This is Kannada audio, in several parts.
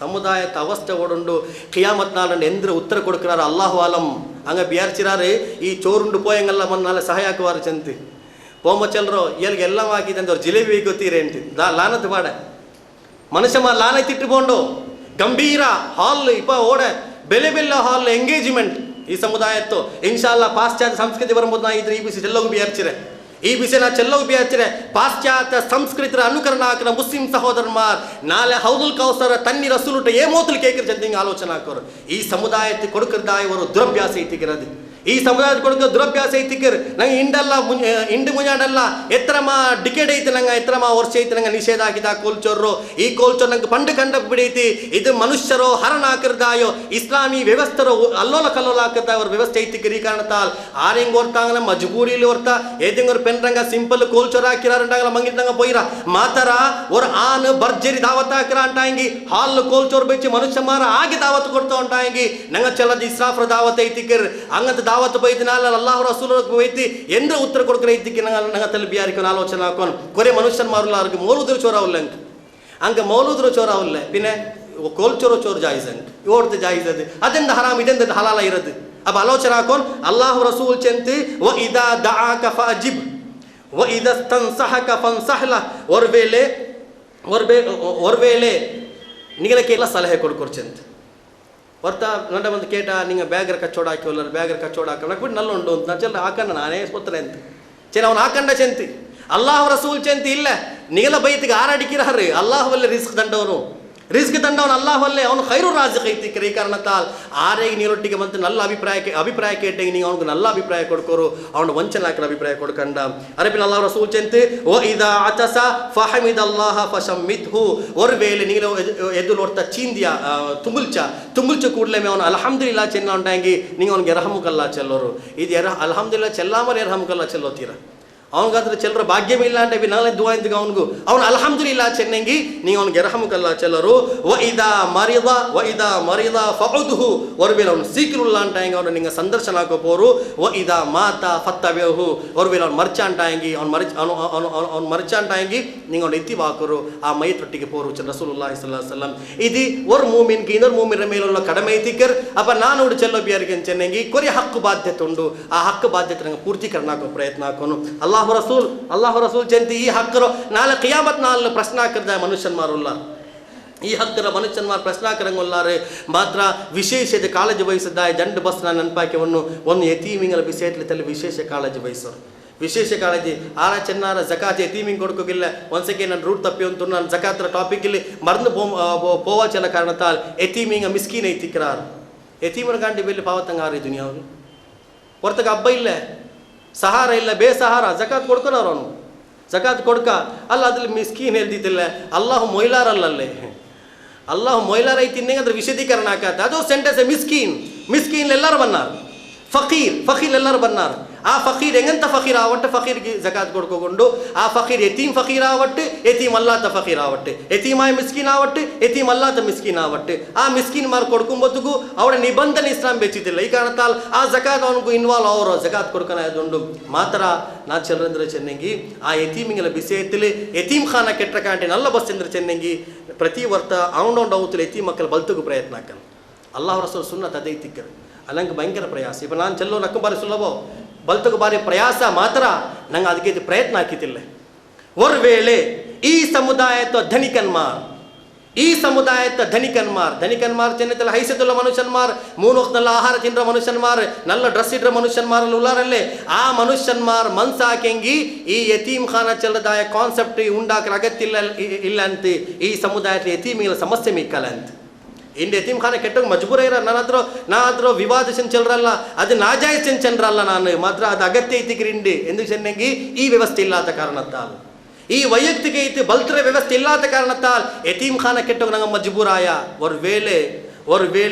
சமுதாயத்தை அவஸ்தை ஓடுண்டு கியாமத் நாள் எந்திர உத்தர கொடுக்கிறாரு அல்லாஹு ஆலம் அங்கே பியாரிச்சிறாரு ಈ ಚೋರುಂಡು ಪೋಯಂಗಲ್ಲ ಮನ್ನಾಲ ಸಹಾಯಕವಾರು ಚಂತಿ ಪೋಮ ಚಲ್ರೋ ಎಲ್ಗೆ ಎಲ್ಲ ಹಾಕಿದೆ ಅಂತ ಅವ್ರು ಜಿಲೇಬಿ ಗೊತ್ತೀರಿ ಅಂತಿ ಲಾನತ್ ಬಾಡ ಮನುಷ್ಯ ಲಾನ ತಿಟ್ಟುಕೊಂಡು ಗಂಭೀರ ಹಾಲ್ ಇಪ್ಪ ಓಡ ಬೆಲೆ ಬೆಲ್ಲ ಹಾಲ್ ಎಂಗೇಜ್ಮೆಂಟ್ ಈ ಸಮುದಾಯತ್ತು ಇನ್ಶಾಲ್ಲ ಪಾಶ್ಚಾತ್ಯ ಸಂಸ್ಕೃತಿ ಬರಬಹುದು ನಾ ಇದ್ರೆ ಈ ಬಿಸಿ ಎಲ್ಲವೂ ಬಿಯಾರ್ಚಿರೆ ಈ ವಿಷಯ ನಾ ಚೆಲ್ಲವು ಬಿಯಾರ್ಚಿರೆ ಪಾಶ್ಚಾತ್ಯ ಸಂಸ್ಕೃತಿರ ಅನುಕರಣ ಹಾಕಿನ ಮುಸ್ಲಿಂ ಸಹೋದರಮಾರ್ ನಾಳೆ ಹೌದುಲ್ ಕೌಸರ ತನ್ನಿ ರಸೂಲುಟ ಏ ಮೋತಲು ಕೇಕಿರ ಚಂದಿಂಗ ಆಲೋಚನೆ ಹಾಕೋರು ಈ ಸಮುದಾಯಕ್ಕೆ ಕೊಡುಕರ್ದಾಯವರು ದುರಭ್ಯಾಸ ಇತ್ತಿಗಿರದು ಈ ಸಮುದಾಯದ ಕೊಡುಕ ದುರಭ್ಯಾಸ ಐತಿಕ್ಕರ್ ನಂಗೆ ಇಂಡು ಮುಂಜಾಡಲ್ಲ ಎತ್ತರಮಾ ಡಿಕೆಡ್ ಐತಿ ನಂಗೆ ಎತ್ತರಮಾ ವರ್ಷ ಐತಿ ನಂಗೆ ನಿಷೇಧ ಆಗಿದ ಕೋಲ್ಚೋರು ಈ ಕೋಲ್ಚೋರ್ ನಂಗೆ ಪಂಡು ಕಂಡ ಬಿಡೈತಿ ಇದು ಮನುಷ್ಯರೋ ಹರಣ ಹಾಕಿರ್ದಾಯೋ ಇಸ್ಲಾಮಿ ವ್ಯವಸ್ಥರೋ ಅಲ್ಲೋಲ ಕಲ್ಲೋಲ ಹಾಕಿರ್ದ ಅವ್ರ ವ್ಯವಸ್ಥೆ ಐತಿಕ್ಕರ್ ಈ ಕಾರಣತಾಲ್ ಆರಿಂಗ್ ಓರ್ತಾಂಗಲ ಮಜಬೂರಿಲಿ ಓರ್ತಾ ಏದಿಂಗ್ ಅವ್ರ ಪೆನ್ ರಂಗ ಸಿಂಪಲ್ ಕೋಲ್ಚೋರ್ ಹಾಕಿರಾರಂಟಾಗಲ ಮಂಗಿದ್ದಂಗ ಪೊಯ್ರ ಮಾತರ ಅವ್ರ ಆನ್ ಭರ್ಜರಿ ದಾವತ್ ಹಾಕಿರ ಅಂಟಾಂಗಿ ಹಾಲ್ ಕೋಲ್ಚೋರ್ ಬೆಚ್ಚಿ ಮನುಷ್ಯ ಮಾರ ಆಗಿ ದಾವತ್ ಕೊಡ್ತಾ ಉಂಟಾಂಗಿ ನಂಗೆ ಚಲದ ಇಸ್ರಾಫ್ರ ದಾವತ್ ಐತಿಕ್ಕರ್ ಹಂಗಂತ ದಾವತ್ ಬೈದಿನಾಲ ಅಲ್ಲಾಹ್ ರಸೂಲ್ ಬೈತಿ ಎಂದ್ರ ಉತ್ತರ ಕೊಡ್ಕರ ಐತಿಕ್ಕೆ ನಂಗೆ ತಲೆ ಬಿಯಾರಿಕೊಂಡು ಆಲೋಚನೆ ಹಾಕೊಂಡು ಕೊರೆ ಮನುಷ್ಯನ್ ಮಾರಲ್ಲ ಅವ್ರಿಗೆ ಮೌಲೂದ್ರ ಚೋರ ಅವಲ್ಲ ಅಂಕ ಮೌಲೂದ್ರ ಚೋರ ಅವಲ್ಲ ಪಿನ್ನೆ ಕೋಲ್ಚೋರೋ ಚೋರ್ ಜಾಯಿಸ್ ಅಂಕ ಓಡ್ತು ಜಾಯಿಸ್ ಅದು ಅದೆಂದ ಹರಾಮ್ ಇದೆಂದ ಹಲಾಲ ಇರೋದು ಅಪ್ಪ ಆಲೋಚನೆ ಹಾಕೊಂಡು ಅಲ್ಲಾಹ್ ರಸೂಲ್ ಚಂತಿ ವ ಇದಾ ದಆಕ ಫಅಜಿಬ್ ವ ಇದಾ ಸ್ತನ್ಸಹಕ ಫನ್ಸಹಲ ಒರ್ವೇಲೆ ನಿಗಲಕ್ಕೆಲ್ಲ ಸಲಹೆ ಕೊಡ್ಕೊರ್ಚಂತ ಹೊರ್ತಾ ನಡ ಒಂದು ಕೇಟ ನಿಂಗೆ ಬ್ಯಾಗ್ರ ಕಚ್ಚೋಡ ಹಾಕಿವಲ್ಲ ಬ್ಯಾಗ್ರ ಕಚ್ಚೋಡ ಹಾಕೊಂಡು ಬಿಟ್ಟು ನಲ್ಲುಂಡು ಅಂತ ನಾ ಚೆಲ್ಲ ಹಾಕಂಡ ನಾನೇ ಸ್ಪೋತ್ರೆ ಅಂತ ಚೆನ್ನ ಅವನು ಹಾಕಂಡ ಚೆಂತಿ ಅಲ್ಲಾಹ್ ರಸೂಲ್ ಚೆಂತಿ ಇಲ್ಲ ನಿಗಲ ಬೈತಿಗೆ ಆರಾಡಿಕಿರಹರ್ರಿ ಅಲ್ಲಾಹ್ ಒಲ್ಲೆ ರಿಸ್ಕ್ ದಂಡವನು ಅಲ್ಲಾಹ್ ಒಲ್ಲೆ ಅವನು ಖೈರು ರಾಜಿಕ್ ಐತಿಕ್ರಿ ಈ ಕಾರಣತಾಲ್ ಆರೇಗೆ ನೀರೊಟ್ಟಿಗೆ ಬಂತು ನಲ್ಲ ಅಭಿಪ್ರಾಯ ಕೇಟೆಗೆ ನೀವು ಅವ್ನಿಗೆ ನಲ್ಲ ಅಭಿಪ್ರಾಯ ಕೊಡ್ಕೋರು ಅವನು ವಂಚನೆ ಹಾಕಿನ ಅಭಿಪ್ರಾಯ ಕೊಡ್ಕಂಡ ಅರಬಿನ ಅಲ್ಲಾಹ್ ರಸೂಲ್ ಚೆಂತಿ ಓ ಇದಾ ಅತಸ ಫಹಮಿದಲ್ಲಾಹ ಫಶಮ್ಮಿದ್ಹು ஒரு வேளை நீங்க எதுலோர்த்த ಚೀಂದಿಯ ತುಂಬುಲ್ಚ ಕೂಡಲೇ ಅವನು ಅಲ್ಹಮ್ದುಲಿಲ್ಲಾ ಚೆನ್ನ ಉಂಟಾಂಗಿ ನೀವು ಅವನಿಗೆ ಎರಹಮುಕಲ್ಲಾ ಚೆಲ್ಲೋರು ಇದು ಅಲ್ಹಮ್ದುಲಿಲ್ಲಾ ಚೆಲ್ಲಾಮರೆ ಎರಹಮುಕಲ್ಲಾ ಚೆಲ್ಲೋತೀರ ಅವನಿಗಾದ್ರೆ ಚೆಲ್ಲರ ಭಾಗ್ಯಮೇ ಇಲ್ಲ ಅಂತ ನಾಳೆ ದುವಾ ಇಂದಿಗೆ ಅವನು ಅಲ್ಹಮ್ದುಲಿಲ್ಲಾ ಚೆನ್ನಂಗಿ ನೀವು ಅವ್ನಿಗೆ ಎರಹಮುಕಲ್ಲಾ ಚೆಲ್ಲೋರು ವ ಇದಾ ಮರಿದ ಫಉದ್ಹು ஒரு வேளை ಅವನು ಸೀಕಿರುಲ್ಲ ಅಂಟಾಂಗಿ ಅವನು ನಿಂಗೆ ಸಂದರ್ಶನ ಹಾಕೋಪೋರು ವ ಇದಾ ಮಾತ ಫತ್ತವೆಹು ஒரு வேளை ಅವನು ಮರ್ಚ ಅಂಟಾಂಗಿ ಅವನು ಮರ್ಚ ಅಂಟಾಂಗಿ ನೀವು ಅವನು ಎತ್ತಿ ಹಾಕೋರು ಆ ಮೈತೊಟ್ಟಿಗೆ ಪೋರು ರಸೂಲುಲ್ಲಾಹಿ ಸಲ್ಲಲ್ಲಾಹು ಅಲೈಹಿ ವಸಲ್ಲಂ ಇದು ஒரு ಮೂಮಿನ್ಗೆ ಇನ್ನೊಂದು ಮೂಮಿನ ಮೇലുള്ള ಕಡಿಮೆ ಐತಿಕ್ಕರ್ ಅಪ್ಪ ನಾನು ಚೆಲ್ಲೋ ಬಿಯಾರಿಗೆ ಚೆನ್ನಂಗಿ ಕೊರಿ ಹಕ್ಕು ಬಾಧ್ಯತೆ ಉಂಡು ಆ ಹಕ್ಕು ಬಾಧ್ಯತೆ ನಂಗೆ ಪೂರ್ತೀಕರಣ ಹಾಕೋ ಪ್ರಯತ್ನ ಹಾಕೋನು ಅಲ್ಲಾಹ್ ರಸೂಲ್ ಜಂತಿ ಈ ಹಕ್ಕರು ನಾಳೆ ಕಿಯಾಮತ್ ನಾಲ್ ಪ್ರಶ್ನೆ ಹಾಕಿರ್ದ ಮನುಷ್ಯನ್ಮಾರುಲ್ಲ ಈ ಹಕ್ಕರ ಮನುಷ್ಯನ್ಮಾರ್ ಪ್ರಶ್ನೆ ಹಾಕರಂಗೊಲ್ಲಾರೆ ಮಾತ್ರ ವಿಶೇಷತೆ ಕಾಳಜಿ ವಹಿಸಿದ್ದ ಜಂಡು ಬಸ್ನ ನೆನಪಾಕಿವನ್ನು ಒಂದು ಯತೀಮಿಂಗಲ ಬಿಸೇಟ್ಲಿ ತಲೆ ವಿಶೇಷ ಕಾಳಜಿ ವಹಿಸೋರು ವಿಶೇಷ ಕಾಳಜಿ ಆರ ಚೆನ್ನಾರ ಜಕಾತ್ ಯತೀಮಿಂಗ್ ಕೊಡ್ಕೋಗಿಲ್ಲ ಒಂದ್ಸಕ್ಕೆ ನಾನು ರೂಟ್ ತಪ್ಪಿ ಅಂತು ನಾನು ಜಕಾತ್ರ ಟಾಪಿಕ್ ಇಲ್ಲಿ ಮರ್ದು ಪೋವಾಚಲ ಕಾರಣತಾಲ್ ಯತೀಮಿಂಗ ಮಿಸ್ಕೀನ್ ಐತಿಕ್ರಾರು ಯತೀಮರ ಗಾಂಡಿ ಬೆಲ್ಲಿ ಪಾವತಂಗಾರ ಈ ದುನಿಯಾವು ಹೊರತಾಗ ಹಬ್ಬ ಇಲ್ಲ ಸಹಾರ ಇಲ್ಲ ಬೇಸಹಾರ ಜಕಾತ್ ಕೊಡ್ಕೊನವ್ರು ಅವನು ಜಕಾತ್ ಕೊಡ್ಕ ಅಲ್ಲ ಅದ್ರಲ್ಲಿ ಮಿಸ್ಕೀನ್ ಹೇಳ್ತಿದ್ದಿಲ್ಲ ಅಲ್ಲಾಹು ಮೊಯ್ಲಾರಲ್ಲೇ ಅಲ್ಲಾಹು ಮೊಯ್ಲಾರ ಐತಿ ಅದ್ರ ವಿಶದೀಕರಣ ಹಾಕತ್ತೆ ಅದು ಸೆಂಟೆನ್ಸ್ ಮಿಸ್ಕೀನ್ ಎಲ್ಲರೂ ಬನ್ನಾರು ಫಕೀರ್ ಎಲ್ಲರೂ ಬನ್ನಾರು ಆ ಫಕೀರ್ ಹೆಂಗಂತ ಫಕೀರ್ ಆವಟ್ಟು ಫಕೀರ್ಗೆ ಜಕಾತ್ ಕೊಡ್ಕೊಂಡು ಆ ಫಕೀರ್ ಯತೀಮ್ ಫಕೀರ್ ಆವಟ್ಟು ಯತೀಮ್ ಅಲ್ಲಾತ ಫಕೀರ್ ಆವಟ್ಟು ಯತೀಮಾಯ ಮಿಸ್ಕೀನ್ ಆವಟ್ಟು ಯತೀಮ್ ಅಲ್ಲಾತ ಮಿಸ್ಕೀನ್ ಆವಟ್ಟು ಆ ಮಿಸ್ಕೀನ್ ಮಾರ್ ಕೊಡ್ಕೊಂಬತ್ತಿಗೂ ಅವಳ ನಿಬಂಧನೆ ಇಸ್ಲಾಂ ಬೆಚ್ಚಿದ್ದಿಲ್ಲ ಈ ಕಾರಣತಾಲ್ ಆ ಜಕಾತ್ ಅವನಿಗೂ ಇನ್ವಾಲ್ವ್ ಅವರು ಜಕಾತ್ ಕೊಡ್ಕೊನ ಅದೊಂದು ಮಾತ್ರ ನಾ ಚೆಲ್ಲಂದ್ರೆ ಚೆನ್ನಂಗಿ ಆ ಯತೀಮಿಂಗಲ ಬಿಸಿ ಎತ್ತಲಿ ಯತೀಮ್ ಖಾನ ಕೆಟ್ಟ ಕಾಂಟೆ ನಲ್ಲ ಬಸ್ ಅಂದ್ರೆ ಚೆನ್ನಂಗಿ ಪ್ರತಿ ವರ್ತ ಅವನೊಂದು ಅವತ್ತಲ್ಲಿ ಯತೀಮ್ ಮಕ್ಕಳು ಬಲ್ತಗೂ ಪ್ರಯತ್ನ ಹಾಕಲ್ಲ ಅಲ್ಲಾಹ್ ರಸೂಲ್ ಸುನ್ನತ್ ಅದೇ ತಿಕ್ಕರು ಅಲ್ಲಂಗೆ ಭಯಂಕರ ಪ್ರಯಾಸ ಇಪ್ಪ ನಾನು ಚೆಲ್ಲೋ ನಕ್ಕ ಬಾರಿ ಸುಲಭ ಬಲ್ತಗ ಬಾರಿ ಪ್ರಯಾಸ ಮಾತ್ರ ನಂಗೆ ಅದಕ್ಕೆ ಪ್ರಯತ್ನ ಹಾಕಿತಿಲ್ಲ ಒಂದು ವೇಳೆ ಈ ಸಮುದಾಯದ ಧನಿಕನ್ಮಾರ್ ಚೆನ್ನತಲ್ಲ ಹೈಸತುಲ್ಲ ಮನುಷ್ಯನ್ಮಾರ್ ಮೂರು ಹೊತ್ತಲ್ಲ ಆಹಾರ ತಿಂದ್ರ ಮನುಷ್ಯನ್ಮಾರ್ ನಲ್ಲ ಡ್ರೆಸ್ ಇಡ್ರ ಮನುಷ್ಯನ್ಮಾರ್ ಉಳ್ಳಾರಲ್ಲೇ ಆ ಮನುಷ್ಯನ್ಮಾರ್ ಮನ್ಸಾಕೆಂಗಿ ಈ ಯತೀಮ್ ಖಾನ ಚೆಲ್ಲದಾಯ ಕಾನ್ಸೆಪ್ಟ್ ಉಂಡಾಕರ ಅಗತ್ಯ ಇಲ್ಲ ಅಂತ ಈ ಸಮುದಾಯದ ಯತೀಮಿಗಳ ಸಮಸ್ಯೆ ಮಿಕ್ಕಲ್ಲ ಅಂತ ಇಂಡು ಯತೀಮ್ ಖಾನೆ ಕೆಟ್ಟೋಗಿ ಮಜಬೂರ ಇರ ನಾನಾದ್ರೂ ವಿವಾದ ಚೆಂಚಲ್ರಲ್ಲ ಅದು ನಾಜಾಯಿಸ್ ಚೆಂಚನ್ರಲ್ಲ ನಾನು ಮಾತ್ರ ಅದು ಅಗತ್ಯ ಐತಿಗ್ರಿ ಇಂಡಿ ಎಂದು ಚೆನ್ನಂಗಿ ಈ ವ್ಯವಸ್ಥೆ ಇಲ್ಲಾದ ಕಾರಣತ್ತಾಲ್ ಈ ವೈಯಕ್ತಿಕ ಐತಿ ಬಲ್ತರ ವ್ಯವಸ್ಥೆ ಇಲ್ಲಾದ ಕಾರಣತ್ತಾಲ್ ಯತೀಮ್ ಖಾನ ಕೆಟ್ಟೋಗಿ ನಂಗೆ ಮಜಬೂರಾಯ ஒரு வேளை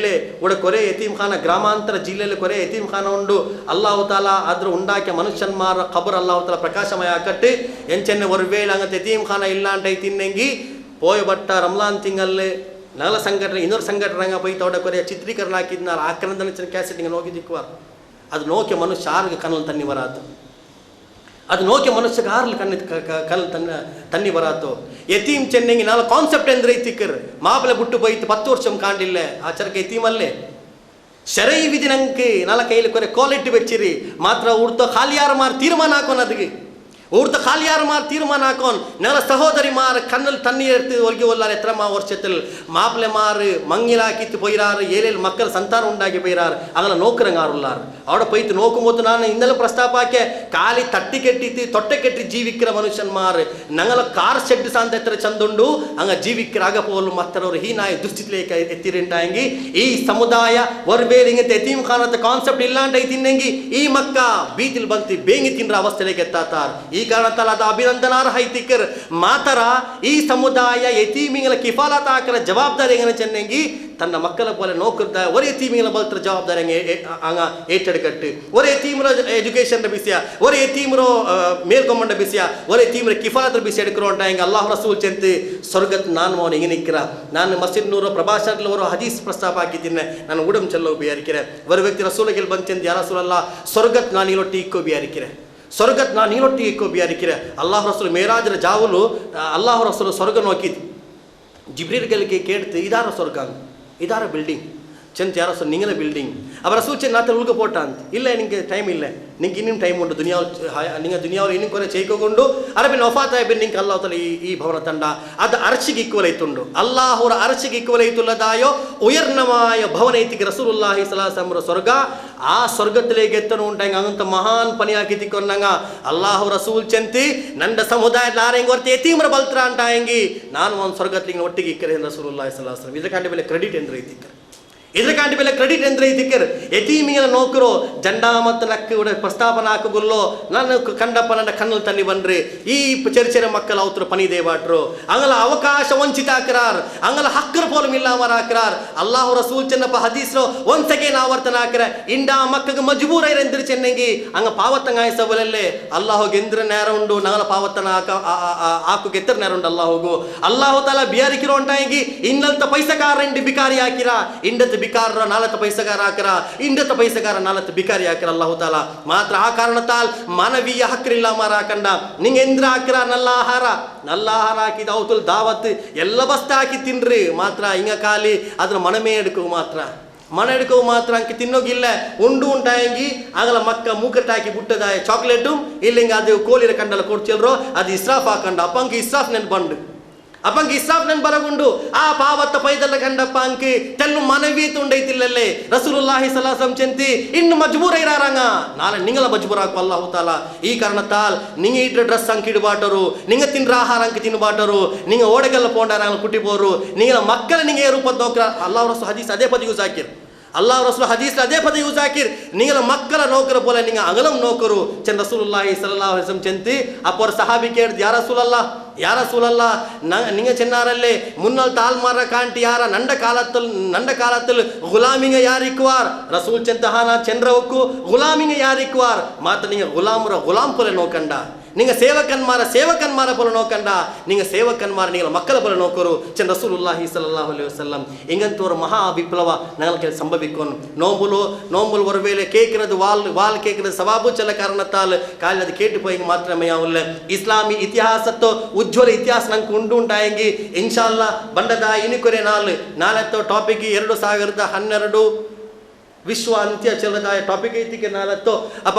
ಕೊರೆ ಯತೀಮ್ ಖಾನ ಗ್ರಾಮಾಂತರ ಜಿಲ್ಲೆಯಲ್ಲಿ ಕೊರೆ ಯತೀಮ್ ಖಾನ ಉಂಡು ಅಲ್ಲಾಹು ತಾಲಾ ಅದ್ರ ಉಂಡಾಕೆ ಮನುಷ್ಯನ್ಮಾರ ಖಬರ್ ಅಲ್ಲಾಹು ತಾಲಾ ಪ್ರಕಾಶಮಯ ಕಟ್ಟಿ ಎಂಚೆನ್ನೆ ஒரு வேளை ಹಂಗಂತ ಯತೀಮ್ ಖಾನ ಇಲ್ಲ ಅಂತ ಐತಿನ್ನೆಂಗಿ ಪೋಯ್ ಬಟ್ಟ ರಮ್ಲಾನ್ ತಿಂಗಳಲ್ಲಿ ನಗಲ ಸಂಘಟನೆ ಇನ್ನೊಂದು ಸಂಘಟನೆ ಪೈ ತೋಡ ಕೊರೆಯ ಚಿತ್ರೀಕರಣ ಹಾಕಿದ್ನಾರ ಆಕ್ರಂದನ ಕ್ಯಾಸೆಟಿಂಗ್ ನೋಗಿದ್ದಿಕ್ಕುವ ಅದು ನೋಕೆ ಮನುಷ್ಯ ಆರ್ಗ ಕನಲ್ ತನ್ನಿ ಬರಾತು ಅದು ನೋಕೆ ಮನುಷ್ಯ ಕಾರ್ಲು ಕಲ್ ತನ್ನಿ ಬರಾತು ಯತೀಮ್ ಚೆನ್ನಂಗಿ ನಾಲ್ ಕಾನ್ಸೆಪ್ಟ್ ಎಂದ್ರೆ ತಿಕ್ಕರ್ ಮಾಪಲೆ ಬಿಟ್ಟು ಬೈತು 10 ವರ್ಷ ಕಾಂಡಿಲ್ಲ ಆಚರಕ್ಕೆ ಯತೀಮಲ್ಲೇ ಶರೈ ವಿಧಿ ನಂಗೆ ನಾಲ ಕೈಲಿ ಕೊರೆ ಕ್ವಾಲಿಟಿ ಬೆಚ್ಚಿರಿ ಮಾತ್ರ ಉಡ್ತ ಖಾಲಿಯಾರ ಮಾರ್ ತೀರ್ಮಾನ ಹಾಕೋನ್ ಅದಕ್ಕೆ ಊರ್ತ ಖಾಲಿಯಾರ ಮಾರ್ ತೀರ್ಮಾನ ಹಾಕೋನ್ ನೆಲ ಸಹೋದರಿ ಮಾರ್ ಕಣ್ಣಲ್ಲಿ ತಣ್ಣಿ ಎಡ್ತು ಒಲ್ಗಿ ಒಲ್ಲಾರ ಎತ್ರ ವರ್ಷത്തിൽ ಮಾಪ್ಲೆ ಮಾರು ಮಂಗಿಲಾಕಿತ್ತು ಪೊಯ್ರಾರು ಏಳೇಳು ಮಕ್ಕಳ ಸಂತಾನ ಉಂಡಾಗಿ ಪೊಯ್ರಾರು ಆಗಲ ನೋಕರಂಗಾರುಲ್ಲಾರು ಅವಡ ಪೈತು ನೋಕುಮೊತ್ತು ನಾನು ಇನ್ನೆಲ್ಲ ಪ್ರಸ್ತಾಪ ಹಾಕೆ ಖಾಲಿ ತಟ್ಟಿ ಕೆಟ್ಟಿತ್ತು ತೊಟ್ಟೆ ಕೆಟ್ಟಿ ಜೀವಿಕ್ಕಿರ ಮನುಷ್ಯನ್ ಮಾರು ನಂಗಲ ಕಾರ್ ಶೆಡ್ ಸಾಂತ ಎತ್ತರ ಚಂದುಂಡು ಹಂಗ ಜೀವಿಕ್ಕಿರ ಆಗಪೋಲು ಮತ್ತರವರು ಹೀನಾಯ ದುಸ್ಥಿತಿಲೇಕ ಎತ್ತಿರಿಂಟಾಂಗಿ ಈ ಸಮುದಾಯ ವರ್ಬೇರಿಂಗತೆ ಎತೀಮ್ ಖಾನದ ಕಾನ್ಸೆಪ್ಟ್ ಇಲ್ಲಾಂಟ ಐತಿನ್ನಂಗಿ ಈ ಮಕ್ಕ ಬೀತಿಲ್ ಬಂತಿ ಬೇಂಗಿ ತಿನ್ರ ಅವಸ್ಥೆಲೇಕೆ ಎತ್ತಾತಾರ್ ಈ ಕಾರಣತ್ತಾಲ ಅದು ಅಭಿನಂದನಾರ್ಹ ಐತಿಕ್ಕರ್ ಮಾತರ ಈ ಸಮುದಾಯ ಯತೀಮಿಗಳ ಕಿಫಾಲತ್ ಹಾಕರ ಜವಾಬ್ದಾರಿ ಹೆಂಗನ ಚೆನ್ನಂಗಿ ತನ್ನ ಮಕ್ಕಳ പോലെ ನೋಕರ್ದ ഒരു ಯತೀಮಿಗಳ ಬಲ್ತರ ಜವಾಬ್ದಾರಿ ಹಂಗ ಏಟೆಡ್ಕಟ್ಟು ഒരു ಯತೀಮರ ಎಜುಕೇಷನ್ ಬಿಸಿಯ ഒരു ಯತೀಮರ ಮೇಲ್ಕೊಂಬಂಡ ಬಿಸಿಯ ഒരു ಯತೀಮರ ಕಿಫಾಲತ್ ಬಿಸಿ ಎಡ್ಕರೋಂಟ ಹೆಂಗ ಅಲ್ಲಾಹ್ ರಸೂಲ್ ಚೆಂತಿ ಸ್ವರ್ಗತ್ ನಾನು ಮೌನ ಹಿಂಗೆ ನಿಕ್ಕಿರ ನಾನು ಮಸ್ಜಿದ್ ನೂರು ಪ್ರಭಾಷಣದಲ್ಲಿ ಅವರು ಹದೀಸ್ ಪ್ರಸ್ತಾಪ ಹಾಕಿದ್ದೀನಿ ನಾನು ಊಡಂ ಚೆಲ್ಲೋ ಬಿಯಾರಿಕಿರೆ ஒரு ವ್ಯಕ್ತಿ ರಸೂಲಗೆ ಬಂಚೆಂದು ಯಾ ರಸೂಲಲ್ಲ ಸ್ವರ್ಗತ್ ನಾನು ಇಲ್ಲೊಟ್ಟಿ ಇಕ್ಕೋ ಬಿಯಾರಿಕಿರೆ ಸ್ವರ್ಗತ್ ನಾನು ನೀನೊಟ್ಟಿಗೆ ಇಕ್ಕೋ ಬಿಯಾರಿಕಿರೆ ಅಲ್ಲಾಹ್ ರಸೂಲ್ ಮೇರಾಜರ ಜಾವುಲು ಅಲ್ಲಾಹ್ ರಸೂಲ್ ಸ್ವರ್ಗ ನೋಕಿದ್ದು ಜಿಬ್ರೀಲ್ಗಳಿಗೆ ಕೇಳ್ತು ಇದಾರ ಸ್ವರ್ಗ ಅಂತ ಇದಾರ ಬಿಲ್ಡಿಂಗ್ ಚೆಂತ ಯಾರ ರಸೂಲ್ ನಿಂಗಲ ಬಿಲ್ಡಿಂಗ್ ಅವರ ಸೂಚನೆ ನಾತ ಉಳ್ಕ ಪೋಟ ಅಂತ ಇಲ್ಲ ನಿಂಗೆ ಟೈಮ್ ಇಲ್ಲ ನಿಂಗೆ ಇನ್ನೂ ಟೈಮ್ ಉಂಟು ನಿಂಗೆ ದುನಿಯಾವ್ರು ಇನ್ನೂ ಕೊನೆ ಚೈಕೋಗೊಂಡು ಅರಬಿನ ವಫಾತಾಯ್ಬಿನ್ ನಿಂಗೆ ಅಲ್ಲಾಹ್ ಈ ಭವನ ತಂಡ ಅದು ಅರಚಿಗೆ ಇಕ್ವಲೈತುಂಡು ಅಲ್ಲಾಹರ ಅರಚಿಗೆ ಇಕ್ವಲೈತುಲ್ಲದಾಯೋ ಉಯರ್ನಮಾಯ ಭವನ ಐತಿಗೆ ರಸೂಲುಲ್ಲಾಹಿ ಸಲ್ಲಲ್ಲಾಹು ಸ್ವರ್ಗ ಆ ಸ್ವರ್ಗത്തിലേക്ക് എത്തണം ഉണ്ടെങ്കിൽ അങ്ങനത്തെ മഹാൻ പണിയാക്കി തിക്കൊന്നങ്ങ അള്ളാഹു റസൂൽ ചെന്തി നന്റെ സമുദായത്തിൽ ആരെങ്കിലും ഒരുത്ത എത്തീമರ ಬಲ್ತ್ರ ಅಂಟಾയെങ്കിൽ ನಾನು ಒಂದು ಸ್ವರ್ಗത്തിലേക്ക് ಒಟ್ಟಿಗೆ ಇಕ್ಕರೆ ರಸೂಲುಲ್ಲಾಹಿ ಸಲ್ಲಲ್ಲಾಹು ಅಲೈಹಿ ವಸಲ್ಲಂ ಇದಕ್ಕಾಂಡಿ ಬೆಲೆ ಕ್ರೆಡಿಟ್ ಎಂದ್ರೆ ಐತಿಕ್ಕರೆ ಇದಕ್ಕಾಂಟಿ ಬೆಲೆ ಕ್ರೆಡಿಟ್ ಎಂದ್ರೆ ಐತಿಕ್ಕರ್ ಯತೀಮಿಗಳ ನೋಕರು ಜಂಡಾ ಮತ್ತು ಲಕ್ಕ ಪ್ರಸ್ತಾಪನ ಹಾಕುಗುಲ್ಲೋ ನಾನು ಕಂಡಪ್ಪ ನನ್ನ ಕಣ್ಣಲ್ಲಿ ತನ್ನಿ ಬನ್ರಿ ಈ ಚರ್ಚೆರ ಮಕ್ಕಳ ಅವತ್ರ ಪನಿ ದೇವಾಟ್ರು ಅಂಗಲ ಅವಕಾಶ ವಂಚಿತ ಹಾಕ್ರಾರ್ ಅಂಗಲ ಹಕ್ಕರ ಪೋಲಂ ಇಲ್ಲ ಅವರ ಹಾಕ್ರಾರ್ ಅಲ್ಲಾಹು ರಸೂಲ್ ಚೆನ್ನಪ್ಪ ಹದೀಸ್ರೋ ಒಂದ್ ಸೆಕೆಂಡ್ ಆವರ್ತನ ಹಾಕ್ರ ಇಂಡಾ ಮಕ್ಕಗೆ ಮಜ್ಬೂರ ಇರೆಂದ್ರೆ ಚೆನ್ನಂಗಿ ಹಂಗ ಪಾವತ್ತಂಗಾಯಿಸಬಲಲ್ಲೇ ಅಲ್ಲಾಹು ಗೆಂದ್ರ ನೇರ ಉಂಡು ನಗಲ ಪಾವತ್ತನ ಹಾಕು ಗೆತ್ತರ ನೇರ ಉಂಡು ಅಲ್ಲಾಹುಗು ಅಲ್ಲಾಹು ತಾಲ ಬಿಯಾರಿಕಿರೋ ಉಂಟಾಗಿ ಇನ್ನಲ್ತ ಪೈಸಕಾರ ಇಂಡಿ ಬಿಕಾರಿ ಹಾಕಿರ ಇಂಡತ್ ಬಿಕಾರರ ನಾಲತ್ತ ಪೈಸಗಾರ ಹಾಕರ ಇಂಡತ್ತ ಪೈಸಗಾರ ನಾಲತ್ತ ಬಿಕಾರಿ ಹಾಕರ ಅಲ್ಲಾಹು ತಾಲ ಮಾತ್ರ ಆ ಕಾರಣತಾಲ್ ಮಾನವೀಯ ಹಕ್ರಿಲ್ಲ ಮಾರ ಹಾಕಂಡ ನಿಂಗೆ ಎಂದ್ರ ಹಾಕಿರ ನಲ್ಲ ಆಹಾರ ಹಾಕಿದ ಅವತುಲ್ ದಾವತ್ ಎಲ್ಲ ಬಸ್ತ ಹಾಕಿ ತಿನ್ರಿ ಮಾತ್ರ ಹಿಂಗ ಖಾಲಿ ಅದ್ರ ಮನಮೇ ಎಡ್ಕೋ ಮಾತ್ರ ಅಂಕಿ ತಿನ್ನೋಗಿಲ್ಲ ಉಂಡು ಉಂಟಾಯಂಗಿ ಆಗಲ ಮಕ್ಕ ಮೂಕಟ್ಟಾಕಿ ಬುಟ್ಟದ ಚಾಕ್ಲೇಟು ಇಲ್ಲಿಂಗ ಅದು ಕೋಲಿರ ಕಂಡಲ್ಲ ಕೊಡ್ಚಿಲ್ರೋ ಅದು ಇಸ್ರಾಫ್ ಹಾಕಂಡ ಅಪ್ಪಂಗೆ ಇಸ್ರಾಫ್ ನೆನ್ ಬಂಡು ಅಪ್ಪಂಗೆ ಇಸ್ರಾಫ್ ನೆನ್ ಬರಗುಂಡು ಆ ಪಾವತ್ತ ಪೈದಲ್ಲ ಕಂಡಪ್ಪ ಅಂಕಿ ತೆಲ್ಲು ಮನವೀತ ಉಂಡೈತಿಲ್ಲಲ್ಲೇ ರಸೂಲುಲ್ಲಾಹಿ ಸಲ್ಲಲ್ಲಾಹು ಅಲೈಹಿ ವಸಲ್ಲಂ ಚೆಂತಿ ಇನ್ನು ಮಜ್ಬೂರ ಇರಾರಂಗ ನಾಳೆ ನಿಂಗಲ ಮಜ್ಬೂರ ಹಾಕು ಅಲ್ಲಾಹು ತಾಲ ಈ ಕಾರಣತಾಲ್ ನಿಂಗೆ ಇಟ್ರ ಡ್ರೆಸ್ ಅಂಕಿ ಇಡಬಾಟರು ನಿಂಗೆ ತಿನ್ರ ಆಹಾರ ಅಂಕಿ ತಿನ್ಬಾಟರು ನಿಂಗೆ ಓಡೆಗೆಲ್ಲ ಪೋಂಡಾರ ಕುಟ್ಟಿಬೋರು ನಿಂಗಲ ಮಕ್ಕಳ ನಿಂಗೆ ರೂಪದ ನೋಕ್ರ ಅಲ್ಲಾಹ್ ರಸೂಲ್ ಹದೀಸ್ ಅದೇ ಪದ ಯೂಸ್ ಹಾಕಿರ್ ಅಲ್ಲಾಹ್ ರಸೂಲ್ ಹದೀಸ್ ಅದೇ ಪದ ಯೂಸ್ ಹಾಕಿರ್ ನಿಂಗಲ ಮಕ್ಕಳ ನೋಕರ ಪೋಲೆ ನಿಂಗೆ ಅಗಲಂ ನೋಕರು ಚೆನ್ ರಸೂಲುಲ್ಲಾಹಿ ಸಲ್ಲಲ್ಲಾಹು ಅಲೈಹಿ ವಸಲ್ಲಂ ಚೆಂತಿ ಅಪ್ಪರ ಸಹಾಬಿ ಕೇಳ್ದು ಯಾ ರಸೂಲಲ್ಲ ನಿಂಗೆ ಚೆನ್ನಾರಲ್ಲೇ ಮುನ್ನಲ್ ತಾಲ್ಮಾರ ಕಾಂಟಿ ಯಾರ ನಂಡ ಕಾಲತ್ತಲ್ ಗುಲಾಮಿಂಗ ಯಾರಿಕ್ವಾರ್ ರಸೂಲ್ ಚೆಂತಹಾನ ಚಂದ್ರವಕ್ಕು ಗುಲಾಮಿಂಗ ಯಾರಿಕ್ವಾರ್ ಮಾತ್ರ ನಿಂಗೆ ಗುಲಾಮ್ ಪೊಲೆ ನೋಕಂಡ ನಿಂಗೆ ಸೇವಕನ್ಮಾರ ಪೊಲ ನೋಕಂಡ ನಿಂಗೆ ಸೇವಕನ್ಮಾರ ನಿಂಗೆ ಮಕ್ಕಳ ಪೊಲ ನೋಕರು ಚೆನ್ನ ರಸೂಲುಲ್ಲಾಹಿ ಸಲ್ಲಲ್ಲಾಹು ಅಲೈಹಿ ವಸಲ್ಲಂ ಇಂಗಂತೋರ ಮಹಾ ವಿಪ್ಲವ ನಂಗಲ ಕೆಲ ಸಂಭವಿಕ್ಕೊನ್ ನೋಂಬುಲು ಒರವೇಲೆ ಕೇಕಿನದು ವಾಲ್ ಕೇಕಿನದು ಸವಾಬು ಚಲ ಕಾರಣತಾಲ್ ಕಾಲಿ ಅದು ಕೇಟು ಪೋಯಿ ಮಾತ್ರ ಮಯಾವುಲ್ಲ ಇಸ್ಲಾಮಿ ಇತಿಹಾಸತ್ತೋ ಉಜ್ವಲ ಇತಿಹಾಸ ನಂಗೆ ಉಂಟಾಯಂಗಿ ಇನ್ಶಾಲ್ಲಾ ಬಂಡದ ಇನಿಕೊರೆ ನಾಳೆತ್ತೋ ಟಾಪಿಕ್ 2012 ವಿಶ್ವ ಅಂತ್ಯ ಚಲದಾಯ ಟಾಪಿಕ್ ಐತಿಕೆ ನಾಲತ್ತೋ ಅಪ್ಪ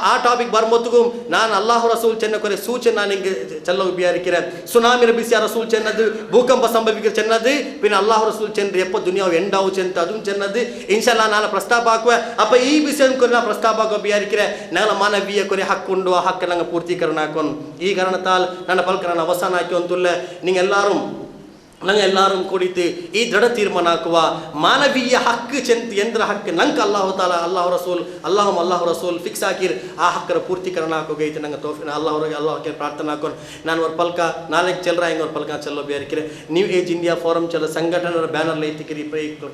ಆ ಟಾಪಿಕ್ ಬರ್ಮೊತ್ತಿಗೂ ನಾನು ಅಲ್ಲಾಹು ರಸೂಲ್ ಚೆನ್ನ ಕೊರೆ ಸೂಚನೆ ನಾನು ಹಿಂಗೆ ಚೆಲ್ಲವು ಬಿಯಾರಿಕಿರೆ ಸುನಾಮಿರ ಬಿಸಿಯ ರಸೂಲ್ ಚೆನ್ನದು ಭೂಕಂಪ ಸಂಭವಿಕಿರ ಚೆನ್ನದು ಪಿನ್ನ ಅಲ್ಲಾಹು ರಸೂಲ್ ಚೆನ್ರಿ ಎಪ್ಪ ದುನಿಯಾವು ಎಂಡಾವು ಚೆಂತ ಅದು ಚೆನ್ನದು ಇನ್ಶಾಲ್ಲಾ ನಾನು ಪ್ರಸ್ತಾಪ ಹಾಕುವ ಅಪ್ಪ ಈ ವಿಷಯ ಕೊರೆ ನಾ ಪ್ರಸ್ತಾಪ ಹಾಕುವ ಬಿಯಾರಿಕಿರೆ ನನ್ನ ಮಾನವೀಯ ಕೊರೆ ಹಕ್ಕೊಂಡು ಆ ಹಕ್ಕ ನಂಗೆ ಪೂರ್ತೀಕರಣ ಹಾಕೊಂಡು ಈ ಕಾರಣತಾಲ್ ನನ್ನ ಪಲ್ಕ ನಾನು ಅವಸಾನ ಹಾಕಿ ಅಂತುಲ್ಲ ನಿಂಗೆಲ್ಲಾರು ನಂಗೆಲ್ಲಾರು ಕೂಡಿತು ಈ ದೃಢ ತೀರ್ಮಾನ ಹಾಕುವ ಮಾನವೀಯ ಹಕ್ಕು ಚೆಂತ ಎಂದ್ರ ಹಕ್ಕು ನಂಗೆ ಅಲ್ಲಾಹು ತಾಲ ಅಲ್ಲಾಹು ರಸೂಲ್ ಫಿಕ್ಸ್ ಹಾಕಿರ್ ಆ ಹಕ್ಕರ ಪೂರ್ತೀಕರಣ ಹಾಕೋಗೈತೆ ನಂಗೆ ತೋಫಿನ ಅಲ್ಲಾಹ್ ಪ್ರಾರ್ಥನೆ ಹಾಕೊಂಡು ನಾನು ಅವ್ರ ಪಲ್ಕ ನಾಲ್ಕು ಚೆಲ್ಲರ ಹೆಂಗೆ ಅವ್ರ ಪಲ್ಕ ಚೆಲ್ಲೋ ಬೇರಿಕಿರೆ ನ್ಯೂ ಏಜ್ ಇಂಡಿಯಾ ಫೋರಮ್ ಚೆಲ್ಲ ಸಂಘಟನೆಯ ಬ್ಯಾನರ್ಲ ಐತಿಕಿರಿ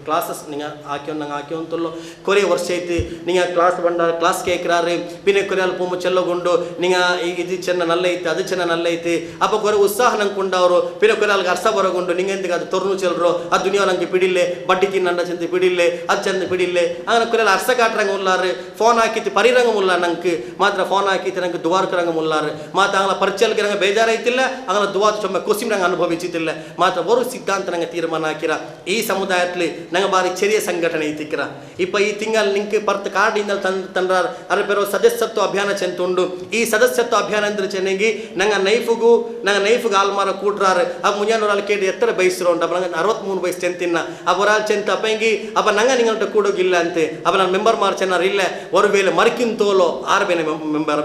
ಕ್ಲಾಸಸ್ ನಿಂಗೆ ನಂಗೆ ಹಾಕ್ಯವಂತಲ್ಲೋ ಕೊರೆ ವರ್ಷ ಐತಿ ನಿಂಗೆ ಕ್ಲಾಸ್ ಕೇಕ್ರಾರಿ ಪಿನೆ ಕೊರೆಯಲ್ಲಿ ಪೊಮ್ಮ ಚೆಲ್ಲಗೊಂಡು ನಿಂಗೆ ಇದು ಚೆನ್ನ ನಲ್ಲ ಐತಿ ಅದು ಚೆನ್ನ ನಲ್ಲ ಐತಿ ಅಪ್ಪ ಕೊರೆ ಉತ್ಸಾಹ ನಂಗೆ ಕೊಂಡವರು ಪಿನೆ ಕೊರೆಯಲ್ಗೆ ಅರ್ಥ ಬರಗೊಂಡು ಉಂಡು ನಿಂಗೆ ಎಂದಿಗೆ ಅದು ತೊರ್ನು ಚೆಲ್ರು ಆ ದುನಿಯಾ ನಂಗೆ ಪಿಡಿಲ್ಲೆ ಬಡ್ಡಿ ತಿನ್ನ ಚೆಂದ ಪಿಡಿಲ್ಲೆ ಅದು ಚೆಂದ ಪಿಡಿಲ್ಲೆ അങ്ങനെ ಕುಲೆಲ್ಲ ಅರ್ಸ ಕಾಟ್ರಂಗ ಉಲ್ಲಾರು ಫೋನ್ ಹಾಕಿತ್ತು ಪರಿರಂಗ ಮುಲ್ಲ ನಂಗೆ ಮಾತ್ರ ಫೋನ್ ಹಾಕಿತ್ತು ನಂಗೆ ದುವಾರ್ಕರಂಗ ಮುಲ್ಲಾರು ಮಾತ್ರ ಅಂಗಲ ಪರಿಚಯಕ್ಕೆ ನಂಗೆ ಬೇಜಾರಾಯ್ತಿಲ್ಲ ಅಂಗಲ ದುವಾದ ಚೊಮ್ಮೆ ಕೊಸಿಮ್ ನಂಗೆ ಅನುಭವಿಸಿತಿಲ್ಲ ಮಾತ್ರ ಒಂದು ಸಿದ್ಧಾಂತ ನಂಗೆ ತೀರ್ಮಾನ ಹಾಕಿರ ಈ ಸಮುದಾಯದಲ್ಲಿ ನಂಗೆ ಬಾರಿ ಚೆರಿಯ ಸಂಘಟನೆ ಐತಿಕ್ಕಿರ ಇಪ್ಪ ಈ ತಿಂಗಳು ನಿಂಗೆ ಪರ್ತ್ ಕಾರ್ಡಿಂದ ತಂದ್ರ ಅದ್ರ ಬೇರೆ ಸದಸ್ಯತ್ವ ಅಭಿಯಾನ ಚೆಂತುಂಡು ಈ ಸದಸ್ಯತ್ವ ಅಭಿಯಾನ ಅಂದ್ರೆ ಚೆನ್ನಾಗಿ ನಂಗೆ ನೈಫ್ಗೂ ಆಲ್ಮಾರ ಕೂಟ್ರಾರು ಆ ಮುಂಜಾನೂರಲ್ಲಿ ಕೇಳಿ ಎತ್ತರ ಬಯಸಿರೋ ಉಂಟು ಅಪ್ಪ ನಂಗೆ 63 ಬಯಸ್ ಚೆಂತಿನ್ನ ಅಪ್ಪ ಒರಾಲ್ ಚೆಂತ ಅಪ್ಪಂಗಿ ಅಪ್ಪ ನಂಗೆ ನಿಂಗಂಟ ಕೂಡೋಗಿಲ್ಲ ಅಂತೆ ಅಪ್ಪ ನಾನು ಮೆಂಬರ್ ಮಾರು ಚೆನ್ನಾರು ಇಲ್ಲ ஒரு வேலை மறுக்கின் தோலோ 6 ಬೇನೆ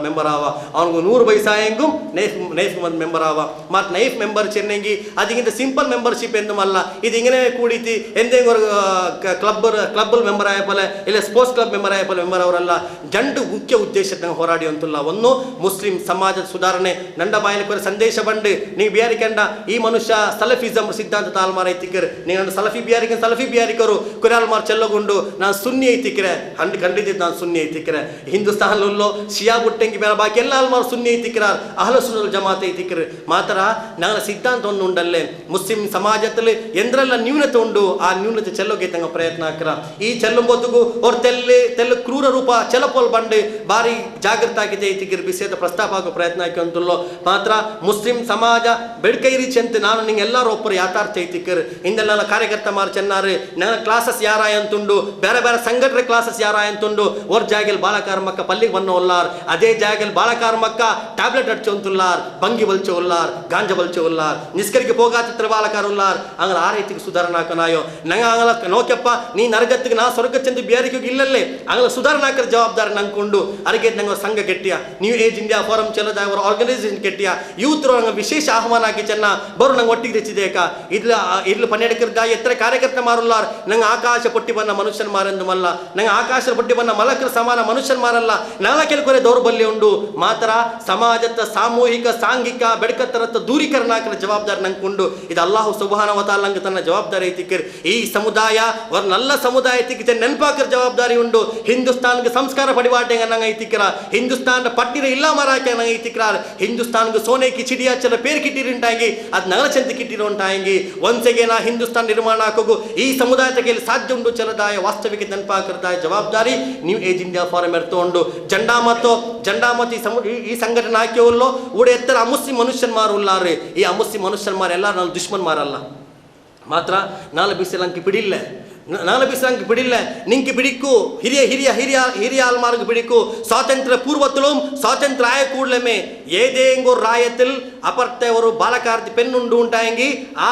ಮೆಂಬರ್ ಆವ ಅವನಿಗೂ 100 ಬಯಸಾಯಂಗೂ ನೈಫ್ ಮಂದಿ ಮೆಂಬರ್ ಆವ ಮತ್ತು ನೈಫ್ ಮೆಂಬರ್ ಚೆನ್ನಂಗಿ ಅದಕ್ಕಿಂತ ಸಿಂಪಲ್ ಮೆಂಬರ್ಶಿಪ್ ಎಂದಲ್ಲ ಇದು ಹಿಂಗನೇ ಕೂಡಿತಿ ಎಂದೇಂಗ ಕ್ಲಬ್ ಮೆಂಬರ್ ಆಯಪಲ್ಲ ಇಲ್ಲ ಸ್ಪೋರ್ಟ್ಸ್ ಕ್ಲಬ್ ಮೆಂಬರ್ ಆಯಪಲ್ಲ ಮೆಂಬರ್ ಅವರಲ್ಲ ಜಂಡು ಮುಖ್ಯ ಉದ್ದೇಶ ಹೋರಾಡಿ ಅಂತಲ್ಲ ಒಂದು ಮುಸ್ಲಿಂ ಸಮಾಜದ ಸುಧಾರಣೆ ನಂಡ ಬಾಯಲ್ಲಿ ಸಂದೇಶ ಬಂಡು ನೀವು ಬಿಯಾರಿಕಂಡ ಈ ಮನುಷ್ಯ ಸಲಫಿಸಮ್ ಸಿದ್ಧಾಂತ ತಾಲ್ಮಾರ ಐತಿಕ್ಕರು ನೀವು ಸಲಫಿ ಬಿಯಾರಿಕರು ಕುರಾಲ್ಮಾರ್ ಚೆಲ್ಲಗೊಂಡು ನಾನು ಸುನ್ನಿ ಐತಿಕ್ಕರೆ ಖಂಡಿತ ನಾನು ಸುನ್ನಿ ಐತಿಕ್ಕರೆ ಹಿಂದೂಸ್ತಾನ್ಲೋ ಶಿಯಾ ಬುಟ್ಟಂಗಿ ಬೇರೆ ಬಾಕಿ ಎಲ್ಲ ಅಲ್ಮಾರು ಸುನ್ನಿ ಐತಿಕ್ಕಿರಾರ್ ಅಹ್ಲು ಸುನ್ನಲ್ ಜಮಾತ್ ಐತಿಕ್ಕರು ಮಾತ್ರ ನಾಗಳ ಸಿದ್ಧಾಂತ ಒಂದು ಉಂಡಲ್ಲೇ ಮುಸ್ಲಿಂ ಸಮಾಜದಲ್ಲಿ ಎಂದ್ರೆಲ್ಲ ನ್ಯೂನತೆ ಉಂಡು ಆ ನ್ಯೂನತೆ ಚೆಲ್ಲೋಕೆ ತಂಗ ಪ್ರಯತ್ನ ಹಾಕಿರ ಈ ಚೆಲ್ಲುಂಬೊತ್ತಿಗೂ ಅವ್ರು ತೆಲ್ಲು ಕ್ರೂರ ರೂಪ ಚೆಲಪೋಲ್ ಬಂಡು ಬಾರಿ ಜಾಗೃತ ಆಗಿದೆ ಐತಿಕ್ಕಿರ್ ಬಿಸಿದ ಪ್ರಸ್ತಾಪ ಆಗೋ ಪ್ರಯತ್ನ ಹಾಕಿ ಅಂತಲ್ಲೋ ಮಾತ್ರ ಮುಸ್ಲಿಂ ಸಮಾಜ ಬೆಡ್ಕೈರಿ ಚೆಂತ ನಾನು ನಿಂಗೆ ಎಲ್ಲರೂ ಒಬ್ಬರು ಯಾತಾರ್ಥ ಐತಿಕ್ಕರು ಇಂದೆಲ್ಲ ಕಾರ್ಯಕರ್ತ ಮಾರು ಚೆನ್ನಾರು ನನ್ನ ಕ್ಲಾಸಸ್ ಯಾರಾಯ ಅಂತುಂಡು ಬೇರೆ ಬೇರೆ ಸಂಘಟನೆ ಕ್ಲಾಸಸ್ ಯಾರಾಯ ಅಂತುಂಡು ಅವ್ರ ಜಾಗಲ್ ಬಾಳಕಾರ ಮಕ್ಕ ಪಲ್ಲಿಗೆ ಬನ್ನೋಲ್ಲಾರ್ ಅದೇ ಜಾಗಲ್ ಬಾಳಕಾರ ಮಕ್ಕ ಟ್ಯಾಬ್ಲೆಟ್ ಅಡ್ಚೊಂತುಲ್ಲಾರ್ ಬಂಗಿ ಬಲ್ಚೋ ಉಲ್ಲಾರ್ ಗಾಂಜ ಬಲ್ಚೋ ಉಲ್ಲಾರ್ ನಿಸ್ಕರಿಗೆ ಹೋಗಾ ಚಿತ್ರ ಬಾಳಕಾರ ಉಲ್ಲಾರ್ ಅಂಗಲ ಆ ರೀತಿಗೆ ಸುಧಾರಣಾ ಹಾಕನಾಯೋ ನಂಗೆ ಅಂಗಲ ನೋಕೆಪ್ಪ ನೀ ನರಗತ್ತಿಗೆ ನಾ ಸ್ವರ್ಗ ಚೆಂದ ಬೇರಿಕೆ ಇಲ್ಲಲ್ಲೇ ಅಂಗಲ ಸುಧಾರಣಾಕರ ಜವಾಬ್ದಾರಿ ನಂಗೆ ಅದಕ್ಕೆ ನಂಗೆ ಸಂಘ ಕೆಟ್ಟಿಯ ನ್ಯೂ ಏಜ್ ಇಂಡಿಯಾ ಫೋರಂ ಚೆಲ್ಲದ ಅವರ ಆರ್ಗನೈಸೇಷನ್ ಕೆಟ್ಟಿಯ ಯೂತ್ ನಂಗೆ ವಿಶೇಷ ಆಹ್ವಾನ ಹಾಕಿ ಚೆನ್ನ ಬರು ನಂಗೆ ಒಟ್ಟಿಗೆ ತೆಚ್ಚಿದೇಕ ಇರ್ಲು ಪನ್ನೆಡಕರ್ದ ಎತ್ತರ ಕಾರ್ಯಕರ್ತ ಮಾರುಲ್ಲಾರ್ ನಂಗೆ ಆಕಾಶ ಪೊಟ್ಟಿ ಬನ್ನ ಮನುಷ್ಯನ್ ಮಾರೆಂದು ಮಲ್ಲ ನಂಗೆ ಆಕಾಶ ಪೊಟ್ಟಿ ಬನ್ನ ಮಲಕರ ಸಮಾನ ಮನುಷ್ಯನ್ ಮಾರಲ್ಲ ನಾಳ ಕೆಲಕೊರೆ ದೌರ್ಬಲ್ಯ ಉಂಡು ಮಾತ್ರ ಸಮಾಜದ ಸಾಮೂಹಿಕ ಸಾಂಘಿಕ ಬೆಡಕತ್ತರತ್ತ ದೂರೀಕರಣ ಹಾಕಲು ಜವಾಬ್ದಾರಿ ನಂಗೆ ಉಂಡು ಇದು ಅಲ್ಲಾಹು ಸುಬ್ಹಾನಹು ವ ತಆಲಾ ನಂಗೆ ತನ್ನ ಜವಾಬ್ದಾರಿ ಐತಿಕ್ಕರ್ ಈ ಸಮುದಾಯ ಅವ್ರ ನಲ್ಲ ಸಮುದಾಯ ಐತಿಕ್ಕೆ ನೆನಪಾಕರ ಜವಾಬ್ದಾರಿ ಉಂಡು ಹಿಂದೂಸ್ತಾನ್ಗೆ ಸಂಸ್ಕಾರ ಪಡಿವಾಟೆ ನಂಗೆ ಐತಿಕ್ಕರ ಹಿಂದೂಸ್ತಾನ ಪಟ್ಟಿರ ಇಲ್ಲ ಮರಾಕೆ ನಂಗೆ ಐತಿಕ್ರಾರ್ ಹಿಂದೂಸ್ತಾನ್ಗೆ ಸೋನೆ ಕಿ ಚಿಡಿಯಾ ಚಲ ಪೇರ್ ಕಿಟ್ಟಿರಿಂಟಾಗಿ ಅದು ನಗರ ಚೆಂದ ಕಿಟ್ಟಿರೋಂಟಾಗಿ ಒಂದ್ಸೆಗೆ ನಾ ಹಿಂದೂಸ್ತಾನ್ ನಿರ್ಮಾಣ ಹಾಕೋಗು ಈ ಸಮುದಾಯದ ಕೈಲಿ ಸಾಧ್ಯ ಉಂಡು ಚಲದಾಯ ವಾಸ್ತವಿಕ ನೆನಪಾಕರದಾಯ ಜವಾಬ್ದಾರಿ ನ್ಯೂ ಏಜ್ ಇಂಡಿಯಾ ಫಾರಂ ಎರ್ತೊಂಡು ಜಂಡಾ ಮತ್ತು ಈ ಸಂಘಟನೆ ಹಾಕಿವಲ್ಲೋ ಊಡ ಎತ್ತರ ಅಮುಸ್ಲಿಂ ಮನುಷ್ಯನ್ಮಾರು ಉಲ್ಲಾರು ಈ ಅಮುಸ್ಲಿಂ ಮನುಷ್ಯನ್ಮಾರು ಎಲ್ಲರೂ ನಾನು ದುಶ್ಮನ್ಮಾರಲ್ಲ ಮಾತ್ರ ನಾಳೆ ಬಿಸಿಲಂಕಿ ಬಿಡಿಲ್ಲ ನಿಂಗೆ ಬಿಡಿಕ್ಕು ಹಿರಿಯ ಆಲ್ಮಾರ್ಗ್ ಬಿಡಿಕ್ಕು ಸ್ವಾತಂತ್ರ್ಯ ಪೂರ್ವത്തിലും സ്വാതന്ത്ര്യ ആയ കൂടലമേ ഏതെങ്കിലും ഒരു റായത്തിൽ അപ്പുറത്തെ ഒരു ബാലക്കാർത്തി പെണ്ണുണ്ട് ഉണ്ടായെങ്കിൽ ആ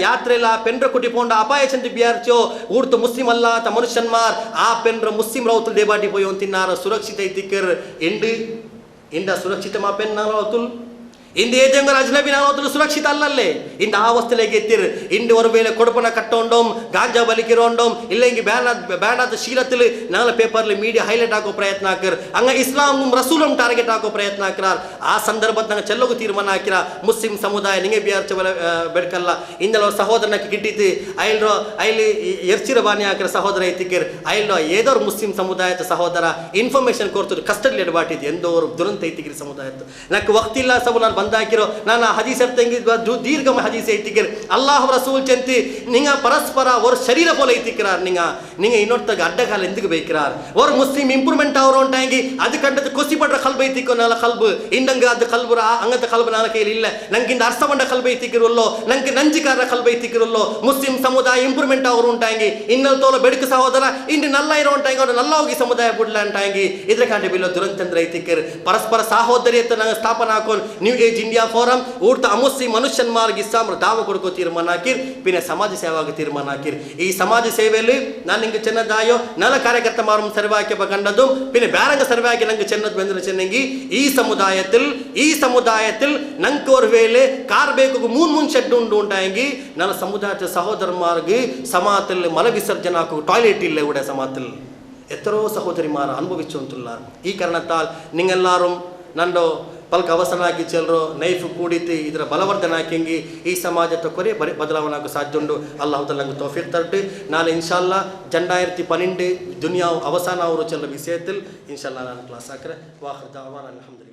യാത്രയിൽ ആ പെണ്ണ് കുട്ടി പോണ്ട അപായ ചെന്ന് വിചാരിച്ചോ ഊർത്ത് മുസ്ലിം അല്ലാത്ത മനുഷ്യന്മാർ ആ പെണ്ണ് മുസ്ലിം റൗത്തിൽ ദേബാട്ടി പോയി തിന്നാറ് സുരക്ഷിത എത്തിക്കർ ಇಂದ ಸುರಕ್ಷಿತ ಮಾ ಪೆನ್ ನಾವത്തുಲ್ ಇಂದು ಏಜಂಗರ ಅಜ್ನಬಿ ನಾವತ್ತಲು ಸುರಕ್ಷಿತ ಅಲ್ಲಲ್ಲೇ ಇಂದು ಆ ಅವಸ್ಥೆಗೆ ಎತ್ತಿರ್ ಇಂದು ஒரு வேளை கொடுப்பன கட்டோண்டோம் ಗಾಂಜಾ ಬಲಿಕಿರೋಂಡೋம் இல்லைங்க ಬೇಡಾದ ಶೀಲത്തിൽ ನಾಳೆ ಪೇಪರ್ಲಿ ಮೀಡಿಯಾ ಹೈಲೈಟ್ ಹಾಕೋ ಪ್ರಯತ್ನ ಹಾಕರ್ ಹಂಗ ಇಸ್ಲಾಂ ರಸೂಲಂ ಟಾರ್ಗೆಟ್ ಹಾಕೋ ಪ್ರಯತ್ನ ಹಾಕ್ರಾರ್ ಆ ಸಂದರ್ಭದ ನಂಗೆ ಚೆಲ್ಲೋಗು ತೀರ್ಮಾನ ಹಾಕಿರ ಮುಸ್ಲಿಂ ಸಮುದಾಯ ನಿಂಗೆ ಬಿಯಾರ್ಚ ಬೆಡ್ಕಲ್ಲ ಇಂದಲ ಸಹೋದರನಕ್ಕೆ ಗಿಟ್ಟಿತ್ತು ಐಲಿ ಎರ್ಚಿರ ಬಾನಿ ಹಾಕಿರ ಸಹೋದರ ಐತಿಕ್ಕರ್ ಐಲ್ವ ಏದೋರು ಮುಸ್ಲಿಂ ಸಮುದಾಯದ ಸಹೋದರ ಇನ್ಫಾರ್ಮೇಶನ್ ಕೊಡ್ತದೆ ಕಸ್ಟಡಿ ಎಡಬಾಟಿದ್ದು ಎಂದೋರು ದುರಂತ ಐತಿಗಿರಿ ಸಮುದಾಯದ್ದು ನಕ್ಕೆ ವಕ್ತಿಲ್ಲ ಸಬು ನಾನು ಬಂದಾಕಿರೋ ನಾನು ಹದೀಸ್ ಅರ್ಥಂಗಿ ದೀರ್ಘ ಹದೀಸ್ ಐತಿಕ್ಕರ್ ಅಲ್ಲಾಹ್ ರಸೂಲ್ ಚೆಂತಿ ನಿಂಗ ಪರಸ್ಪರ ಅವ್ರ ಶರೀರ ಪೋಲ ಐತಿಕ್ಕಿರಾರ್ ನಿಂಗ ಇನ್ನೊಟ್ಟಗೆ ಅಡ್ಡಕಾಲ ಎಂದಿಗೆ ಬೇಕಿರಾರ್ ಅವ್ರ ಮುಸ್ಲಿಂ ಇಂಪ್ರೂವ್ಮೆಂಟ್ ಅವರು ಉಂಟಾಗಿ ಅದು ಕಂಡದ್ದು ಕೊಸಿ ಪಡ್ರ ಕಲ್ಬ ಐತಿಕ್ಕೋ ನಾಲ ಕಲ್ಬು ಇಂದಂಗ ಅದು ಕಲ್ಬುರ ಅಂಗದ ಕಲ್ಬು ನಾಲ ಕೈಲಿ ಇಲ್ಲ ನಂಗಿಂದ ಅರ್ಥ ಬಂಡ ಕಲ್ಬ ಐತಿಕ್ಕಿರಲ್ಲೋ ನಂಗೆ ನಂಜಿಕಾರ ಕಲ್ಬ ಐತಿಕ್ಕಿರಲ್ಲೋ ಮುಸ್ಲಿಂ ಸಮುದಾಯ ಇಂಪ್ರೂವ್ಮೆಂಟ್ ಅವರು ಉಂಟಾಗಿ ಇನ್ನಲ್ಲಿ ತೋಲ ಬೆಡಕು ಸಹೋದರ ಇಂದು ನಲ್ಲ ಇರೋ ಉಂಟಾಗಿ ಅವ್ರು ನಲ್ಲ ಹೋಗಿ ಸಮುದಾಯ ಬಿಡ್ಲ ಉಂಟಾಗಿ ಇದ್ರ ಕಾಂಡೆ ಬಿಲ್ಲೋ ದುರಂತಂದ್ರ ಐತಿಕ್ಕರ್ ಪರಸ್ಪರ ಸಹೋದರಿಯತ್ತ ನಂಗೆ ಸ್ಥಾಪನ ಹಾಕೊಂಡು ನ್ಯೂ ಏಜ್ ಇಂಡಿಯಾ ಫೋರಂ ಊರ್ತ ಅಮುಸ್ಲಿಂ ಮನುಷ್ಯನ್ಮಾರ್ಗೆ ಇಸ್ಲಾಂ ದಾವ ಕೊಡ್ಕೋ ತೀರ್ಮಾನ ಹಾಕಿರ್ ಪಿನ್ನ ಸಮಾಜ ಸೇವಾಗ ತೀರ್ಮಾನ ಹಾಕಿರ್ ಈ ಸಮಾಜ ಸೇವೆಯಲ್ಲಿ ನಾನು ನಿಂಗೆ ಚೆನ್ನದಾಯೋ ನಲ ಕಾರ್ಯಕರ್ತ ಮಾರು ಸರ್ವಾಕ್ಯ ಕಂಡದು ಪಿನ್ನ ಬ್ಯಾರಂಗ ಸರ್ವಾಕಿ ನಂಗೆ ಚೆನ್ನದ್ ಬಂದ್ರೆ ಚೆನ್ನಂಗಿ ಈ ಸಮುದಾಯത്തിൽ ನಂಗೆ ஒரு வேளை ಕಾರ್ ಬೇಕು ಮೂನ್ ಶೆಡ್ ಉಂಟಾಗಿ ನನ್ನ ಸಮುದಾಯದ ಸಹೋದರಮಾರ್ಗೆ ಸಮಾಜത്തിൽ ಮಲ ವಿಸರ್ಜನೆ ಹಾಕೋ ಟಾಯ್ಲೆಟ್ ಇಲ್ಲ ഇവിടെ സമാജത്തിൽ എത്രയോ സഹോദരിമാർ അനുഭവിച്ചുകൊണ്ടുള്ളാർ ഈ കാരണത്താൽ നിങ്ങളെല്ലാവരും നണ്ടോ ಪಲ್ಕ ಅವಸರ ಹಾಕಿ ಚೆಲ್ಲರು ನೈಫ್ ಕೂಡಿತಿ ಇದರ ಬಲವರ್ಧನೆ ಹಾಕಿಂಗಿ ಈ ಸಮಾಜದ ಕೊರೆ ಬದಲಾವಣೆ ಆಗೋ ಸಾಧ್ಯ ಉಂಡು ಅಲ್ಲಾಹು ತಾಲಾ ನಂಗೆ ತೌಫೀಕ್ ತರ್ಟಿ ನಾಳೆ ಇನ್ಶಾಲ್ಲಾ 2012 ದುನಿಯಾ ಅವಸಾನ ಅವರು ಚೆಲ್ಲ ವಿಷಯത്തിൽ ಇನ್ಶಾಲ್ಲಾ ನಾನು ಕ್ಲಾಸ್ ಹಾಕ್ರೆ ವಾಹರ್ ದಾವಾನ ಅಲ್ಹಮ್ದುಲಿಲ್ಲಾಹ್.